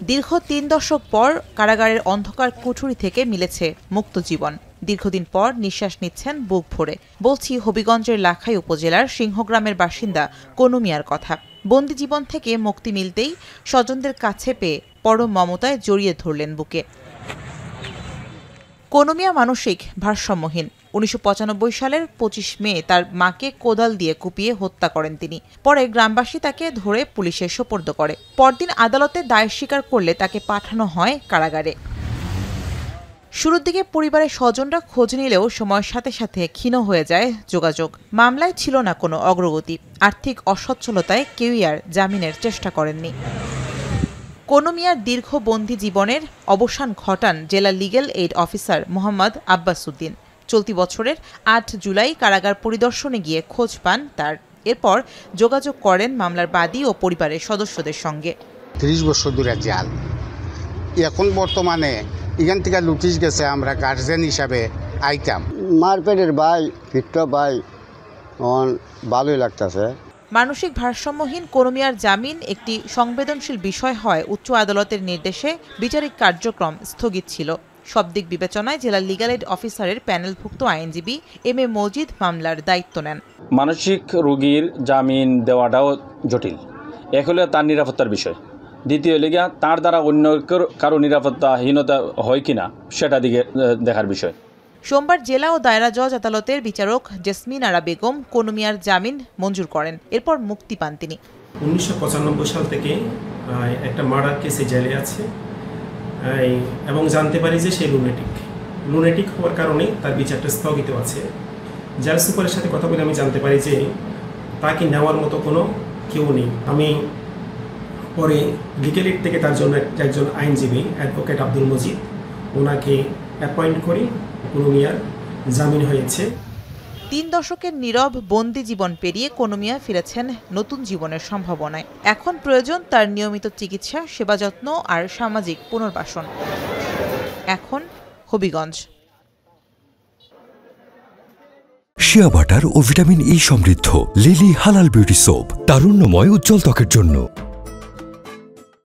দীর্ঘ ৩ দশক পর কারাগারের অন্ধকার কুঠুরি থেকে মিলেছে মুক্ত জীবন। দীর্ঘদিন পর নিঃশ্বাস নিচ্ছেন বুক ভরে। বলছি হবিগঞ্জের লাখাই উপজেলার সিংহগ্রামের বাসিন্দা কনু মিয়ার কথা। বন্দি জীবন থেকে মুক্তি মিলতেই স্বজনদের কাছে পেয়ে পরম মমতায় জড়িয়ে ধরলেন বুকে। কনু মিয়া মানসিক ভারসাম্যহীন। ১৯৯৫ সালের ২৫ মে তার মাকে কোদাল দিয়ে কুপিয়ে হত্যা করেন তিনি। পরে গ্রামবাসী তাকে ধরে পুলিশে সোপর্দ করে। পরদিন আদালতে দায় স্বীকার করলে তাকে পাঠানো হয় কারাগারে। শুরুর দিকে পরিবারের স্বজনরা খোঁজ নিলেও সময়ের সাথে সাথে ক্ষীণ হয়ে যায় যোগাযোগ। মামলায় ছিল না কোনো অগ্রগতি। আর্থিক অসচ্ছলতায় কেউই আর জামিনের চেষ্টা করেননি। কনু মিয়ার দীর্ঘ বন্দি জীবনের অবসান ঘটান জেলা legal aid officer Mohammad Abbas Uddin. চলতি বছরের ৮ জুলাই কারাগার পরিদর্শনে গিয়ে খোঁজ পান তার। এরপর যোগাযোগ করেন মামলার বাদী ও পরিবারের সদস্যদের সঙ্গে। ৩০ বছর ধরে জাল, এখন বর্তমানে এখান থেকে নোটিশ গেছে, আমরা গার্জেন হিসাবে আইতাম। মারপেটের ভাই ফিটটা ভাই ভালোই লাগতেছে। মানসিক ভারসাম্যহীন কনু মিয়ার জামিন একটি সংবেদনশীল বিষয় হয় উচ্চ আদালতের নির্দেশে বিচারিক কার্যক্রম স্থগিত ছিল। সব দিক বিবেচনায় জেলা লিগ্যাল এইড অফিসারের প্যানেলভুক্ত আইনজীবী এম এ মজিদ মামলার দায়িত্ব নেন। মানসিক রোগীর জামিন দেওয়াটাও জটিল। এক হলে তার নিরাপত্তার বিষয়, দ্বিতীয় লিগা তার দ্বারা অন্য কারো নিরাপত্তাহীনতা হয় কিনা সেটা দিকে দেখার বিষয়। সোমবার জেলা ও দায়রা জজ আদালতের বিচারক জেসমিন আরা বেগম কনু মিয়ার জামিন মঞ্জুর করেন। এরপর মুক্তি পান তিনি। ১৯৯৫ সাল থেকে একটা মার্ডার কেসে জেলে আছে এবং জানতে পারি যে সে লুনেটিক হওয়ার কারণে তার বিচারটা স্থগিত আছে। জেল সুপারের সাথে কথা বলে আমি জানতে পারি যে তাকে নেওয়ার মতো কোনো কেউ নেই। আমি পরে লিগ্যাল এইড থেকে তার জন্য একজন আইনজীবী অ্যাডভোকেট আব্দুল মজিদ ওনাকে অ্যাপয়েন্ট করি। কনু মিয়ার জামিন হয়েছে। ৩ দশকের নীরব বন্দি জীবন পেরিয়ে কনু মিয়া ফিরেছেন নতুন জীবনের সম্ভাবনায়। এখন প্রয়োজন তার নিয়মিত চিকিৎসা, সেবা যত্ন আর সামাজিক পুনর্বাসন। এখন হবিগঞ্জ। শিয়া বাটার ও ভিটামিন ই সমৃদ্ধ লিলি হালাল বিউটি সোপ, তারুণ্যময় উজ্জ্বল ত্বকের জন্য।